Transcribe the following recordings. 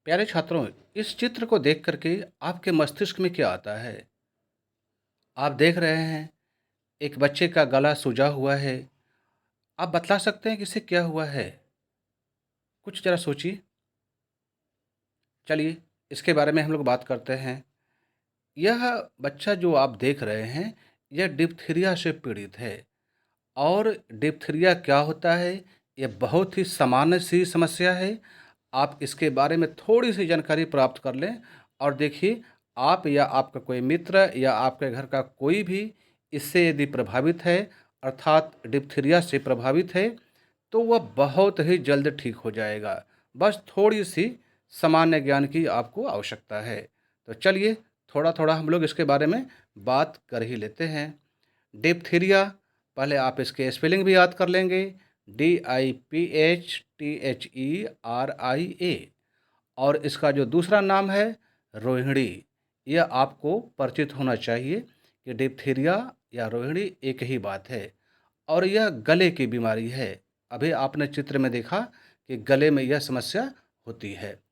प्यारे छात्रों, इस चित्र को देख कर के आपके मस्तिष्क में क्या आता है? आप देख रहे हैं एक बच्चे का गला सूजा हुआ है। आप बतला सकते हैं कि इसे क्या हुआ है? कुछ ज़रा सोचिए। चलिए, इसके बारे में हम लोग बात करते हैं। यह बच्चा जो आप देख रहे हैं, यह डिप्थीरिया से पीड़ित है। और डिप्थीरिया क्या होता है? यह बहुत ही सामान्य सी समस्या है। आप इसके बारे में थोड़ी-सी जानकारी प्राप्त कर लें और देखिए, आप या आपका कोई मित्र या आपके घर का कोई भी इससे यदि प्रभावित है, अर्थात डिप्थीरिया से प्रभावित है, तो वह बहुत ही जल्द ठीक हो जाएगा। बस थोड़ी-सी सामान्य ज्ञान की आपको आवश्यकता है। तो चलिए, थोड़ा-थोड़ा हम लोग इसके बारे में बात कर ही लेते हैं। डिप्थीरिया, पहले आप इसके स्पेलिंग भी याद कर लेंगे। DIPHTHERIA। और इसका जो दूसरा नाम है रोहिणी, यह आपको परिचित होना चाहिए कि डिप्थीरिया या रोहिणी एक ही बात है। और यह गले की बीमारी है। अभी आपने चित्र में देखा कि गले में यह समस्या होती है।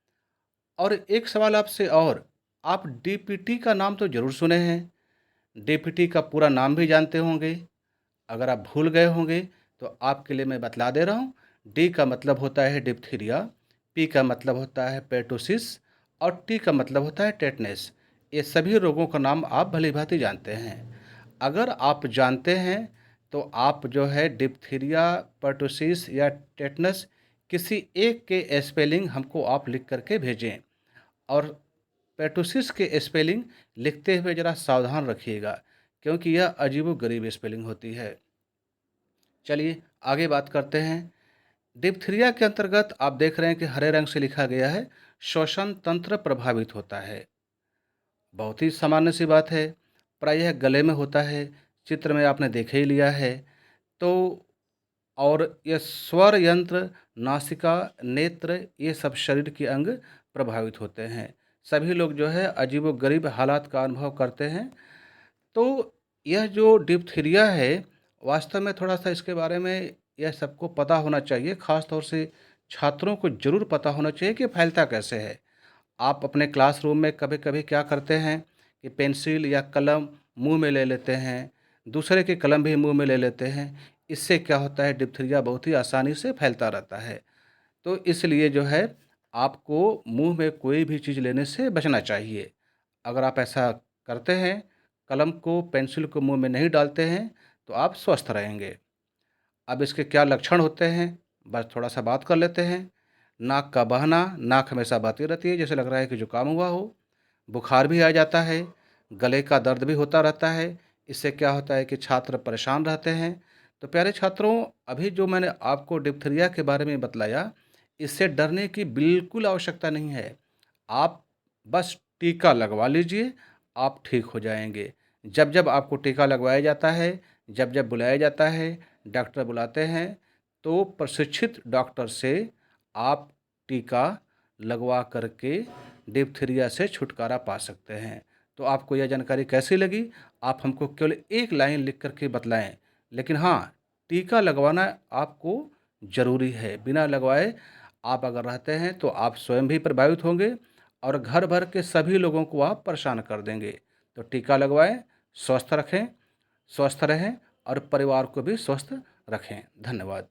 और एक सवाल आपसे और, आप डीपीटी का नाम तो ज़रूर सुने हैं। डीपीटी का पूरा नाम भी जानते होंगे। अगर आप भूल गए होंगे तो आपके लिए मैं बतला दे रहा हूँ। डी का मतलब होता है डिप्थीरिया, पी का मतलब होता है पेटोसिस और टी का मतलब होता है टेटनस। ये सभी रोगों का नाम आप भली-भांति जानते हैं। अगर आप जानते हैं तो आप जो है डिप्थीरिया, पेटोसिस या टेटनस किसी एक के स्पेलिंग हमको आप लिख कर के भेजें। और पेटोसिस के स्पेलिंग लिखते हुए ज़रा सावधान रखिएगा, क्योंकि यह अजीबो-गरीब स्पेलिंग होती है। चलिए आगे बात करते हैं। डिप्थीरिया के अंतर्गत आप देख रहे हैं कि हरे रंग से लिखा गया है, श्वसन तंत्र प्रभावित होता है। बहुत ही सामान्य सी बात है। प्रायः गले में होता है, चित्र में आपने देख ही लिया है। तो और ये स्वर यंत्र, नासिका, नेत्र, ये सब शरीर के अंग प्रभावित होते हैं। सभी लोग जो है अजीबो-गरीब हालात का अनुभव करते हैं। तो यह जो डिप्थीरिया है, वास्तव में थोड़ा-सा इसके बारे में यह सबको पता होना चाहिए, ख़ास तौर से छात्रों को ज़रूर पता होना चाहिए कि फैलता कैसे है। आप अपने क्लासरूम में कभी-कभी क्या करते हैं कि पेंसिल या कलम मुँह में ले लेते हैं, दूसरे की कलम भी मुँह में ले लेते हैं। इससे क्या होता है, डिप्थीरिया बहुत ही आसानी से फैलता रहता है। तो इसलिए जो है आपको मुँह में कोई भी चीज़ लेने से बचना चाहिए। अगर आप ऐसा करते हैं, कलम को, पेंसिल को मुँह में नहीं डालते हैं, तो आप स्वस्थ रहेंगे। अब इसके क्या लक्षण होते हैं, बस थोड़ा-सा बात कर लेते हैं। नाक का बहना, नाक हमेशा बहती रहती है, जैसे लग रहा है कि जुकाम हुआ हो। बुखार भी आ जाता है, गले का दर्द भी होता रहता है। इससे क्या होता है कि छात्र परेशान रहते हैं। तो प्यारे छात्रों, अभी जो मैंने आपको डिप्थीरिया के बारे में बतलाया, इससे डरने की बिल्कुल आवश्यकता नहीं है। आप बस टीका लगवा लीजिए, आप ठीक हो जाएँगे। जब-जब आपको टीका लगवाया जाता है, जब-जब बुलाया जाता है, डॉक्टर बुलाते हैं, तो प्रशिक्षित डॉक्टर से आप टीका लगवा कर के डिप्थीरिया से छुटकारा पा सकते हैं। तो आपको यह जानकारी कैसी लगी? आप हमको केवल एक लाइन लिख कर के बतलाएँ। लेकिन हाँ, टीका लगवाना आपको ज़रूरी है। बिना लगवाए आप अगर रहते हैं तो आप स्वयं भी प्रभावित होंगे और घर भर के सभी लोगों को आप परेशान कर देंगे। तो टीका लगवाएँ, स्वस्थ रहें और परिवार को भी स्वस्थ रखें। धन्यवाद।